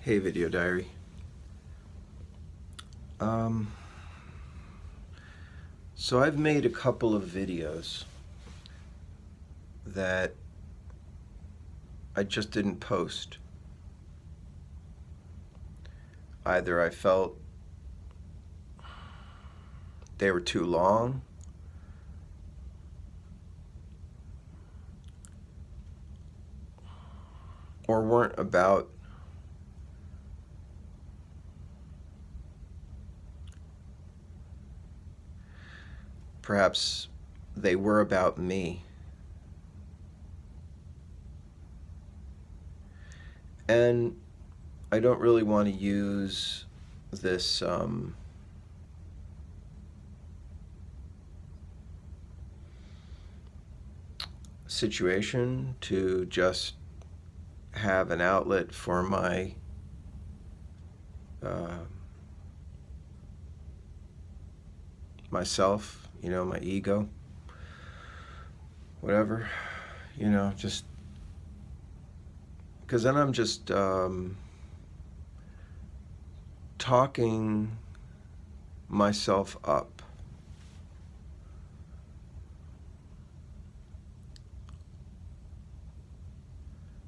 Hey, Video Diary. Um, so I've made a couple of videos that I just didn't post. Either I felt they were too long, or weren't about perhaps they were about me. And I don't really want to use this situation to just have an outlet for my myself, my ego, whatever, just because then I'm just talking myself up.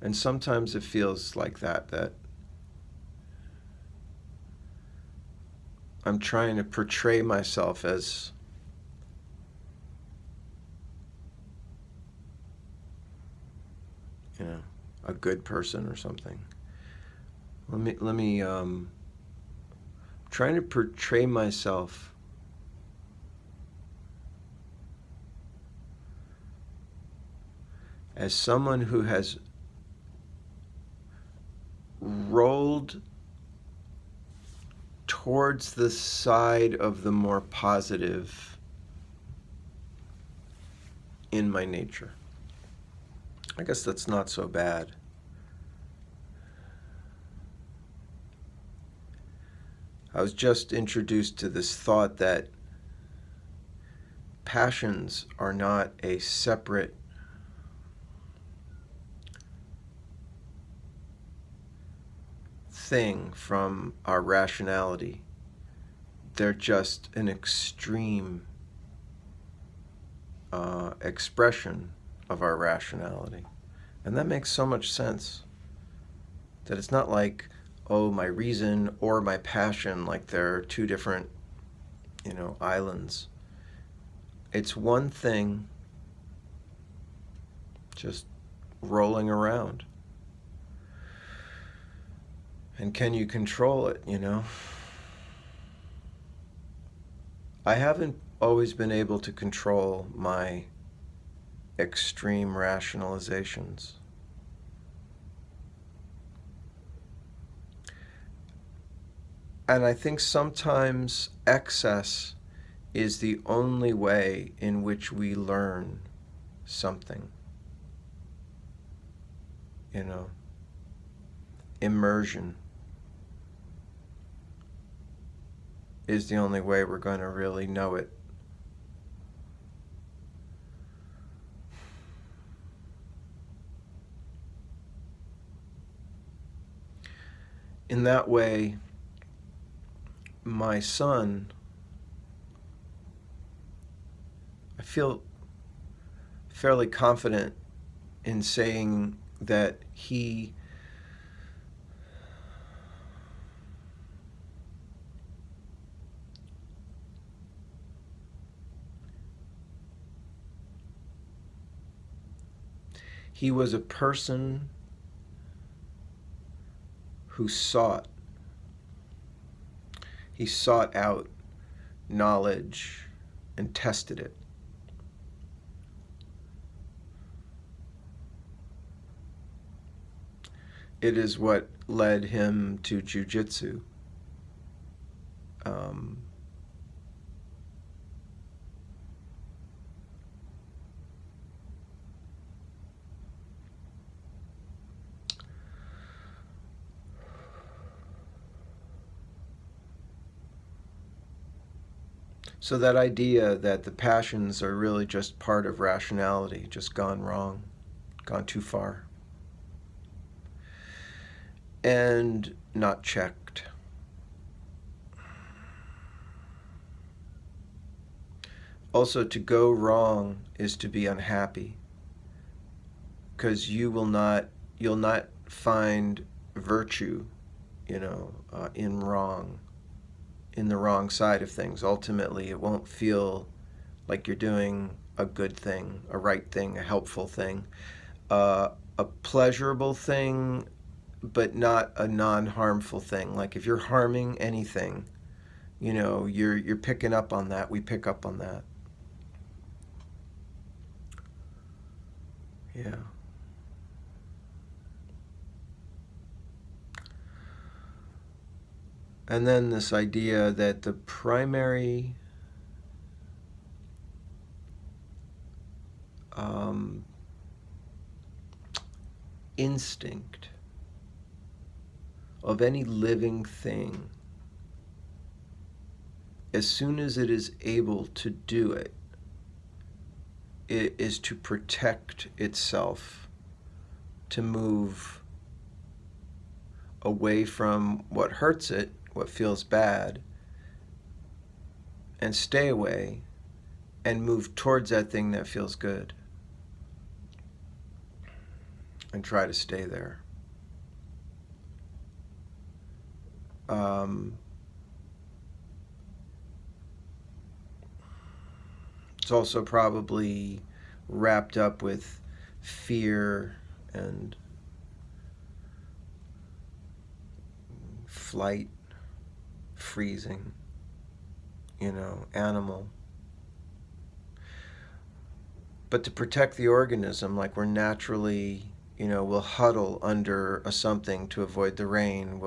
And sometimes it feels like that I'm trying to portray myself as a good person or something. Let me trying to portray myself as someone who has rolled towards the side of the more positive in my nature. I guess that's not so bad. I was just introduced to this thought that passions are not a separate thing from our rationality. They're just an extreme expression of our rationality. And that makes so much sense. That it's not like, oh, my reason or my passion, like they're two different, islands. It's one thing just rolling around. And can you control it, I haven't always been able to control my extreme rationalizations. And I think sometimes excess is the only way in which we learn something. Immersion is the only way we're going to really know it. In that way, my son, I feel fairly confident in saying that he was a person who sought out knowledge and tested it. It is what led him to jiu-jitsu. So that idea that the passions are really just part of rationality, just gone wrong, gone too far. and not checked. Also, to go wrong is to be unhappy, because you'll not find virtue, in the wrong side of things. Ultimately, it won't feel like you're doing a good thing, a right thing, a helpful thing, a pleasurable thing, but not a non-harmful thing. Like if you're harming anything, you're picking up on that. We pick up on that. Yeah. And then this idea that the primary instinct of any living thing, as soon as it is able to do it, it is to protect itself, to move away from what hurts it, what feels bad, and stay away and move towards that thing that feels good and try to stay there. It's also probably wrapped up with fear and flight, freezing, animal. But to protect the organism, like we're naturally, we'll huddle under a something to avoid the rain.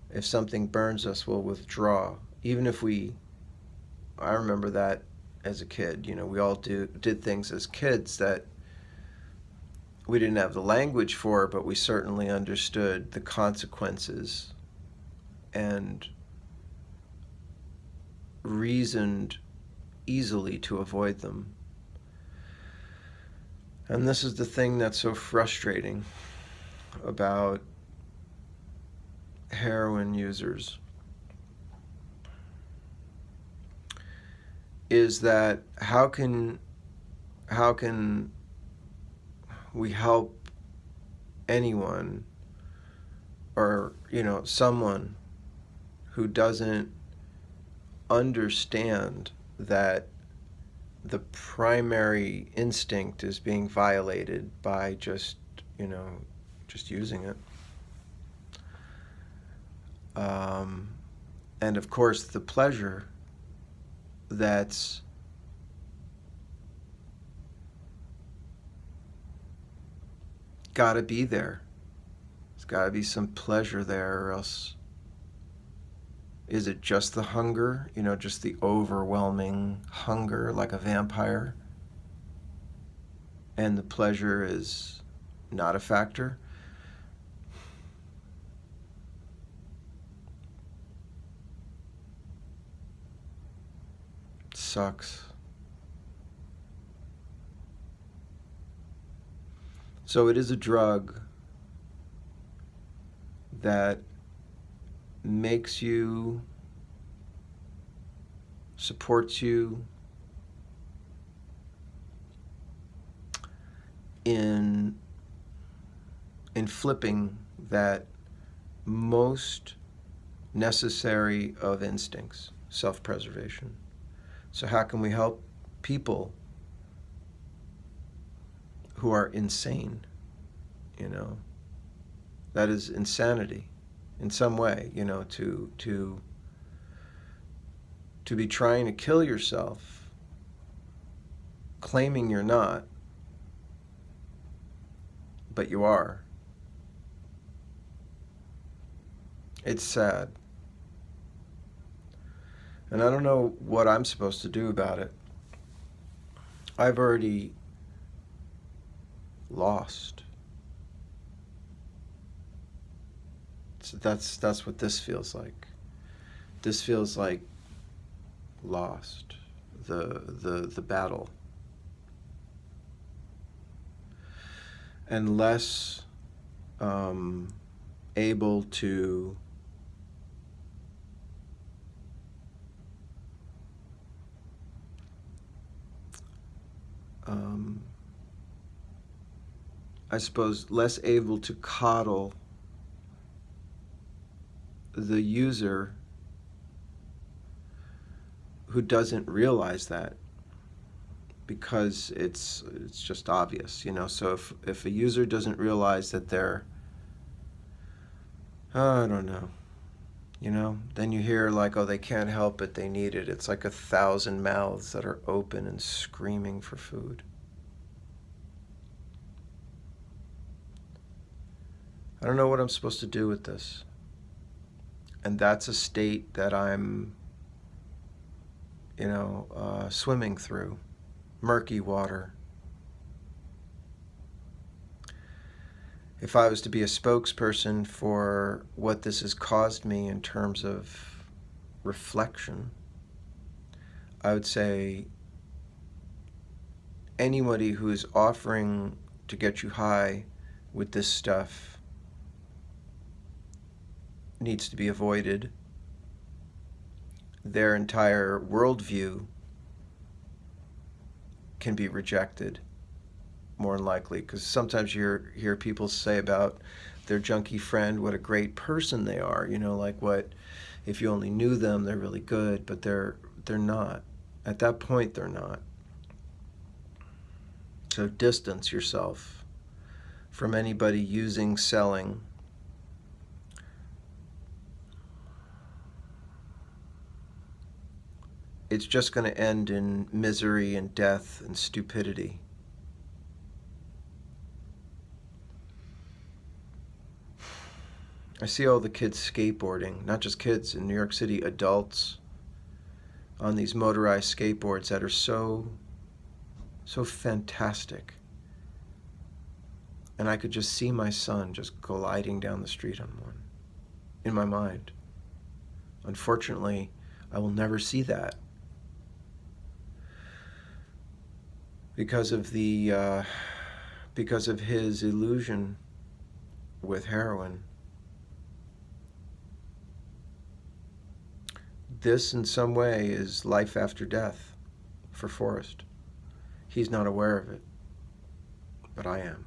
If something burns us, we'll withdraw. Even if I remember that as a kid, we all did things as kids that we didn't have the language for, but we certainly understood the consequences and reasoned easily to avoid them. And this is the thing that's so frustrating about heroin users, is that how can we help anyone, or someone who doesn't understand that the primary instinct is being violated by just using it. And of course the pleasure that's got to be there. There's got to be some pleasure there, or else is it just the hunger, just the overwhelming hunger like a vampire, and the pleasure is not a factor? Sucks. So it is a drug that makes you, supports you in flipping that most necessary of instincts, self-preservation. So how can we help people who are insane? That is insanity in some way, to be trying to kill yourself, claiming you're not, but you are. It's sad. And I don't know what I'm supposed to do about it. I've already lost. So that's what this feels like. This feels like lost, the battle. Unless able to I suppose, less able to coddle the user who doesn't realize that, because it's just obvious, you know. So if a user doesn't realize that they're, oh, I don't know, you know, then you hear like, oh, they can't help it, they need it. It's like 1,000 mouths that are open and screaming for food. I don't know what I'm supposed to do with this. And that's a state that I'm, swimming through murky water. If I was to be a spokesperson for what this has caused me in terms of reflection, I would say anybody who is offering to get you high with this stuff needs to be avoided. Their entire worldview can be rejected, more than likely, because sometimes you hear people say about their junkie friend what a great person they are, like what if you only knew them, they're really good, but they're not. At that point, they're not. So distance yourself from anybody using, selling. It's just going to end in misery and death and stupidity. I see all the kids skateboarding, not just kids, in New York City, adults on these motorized skateboards that are so fantastic. And I could just see my son just gliding down the street on one in my mind. Unfortunately, I will never see that because of his illusion with heroin. This, in some way, is life after death for Forrest. He's not aware of it, but I am.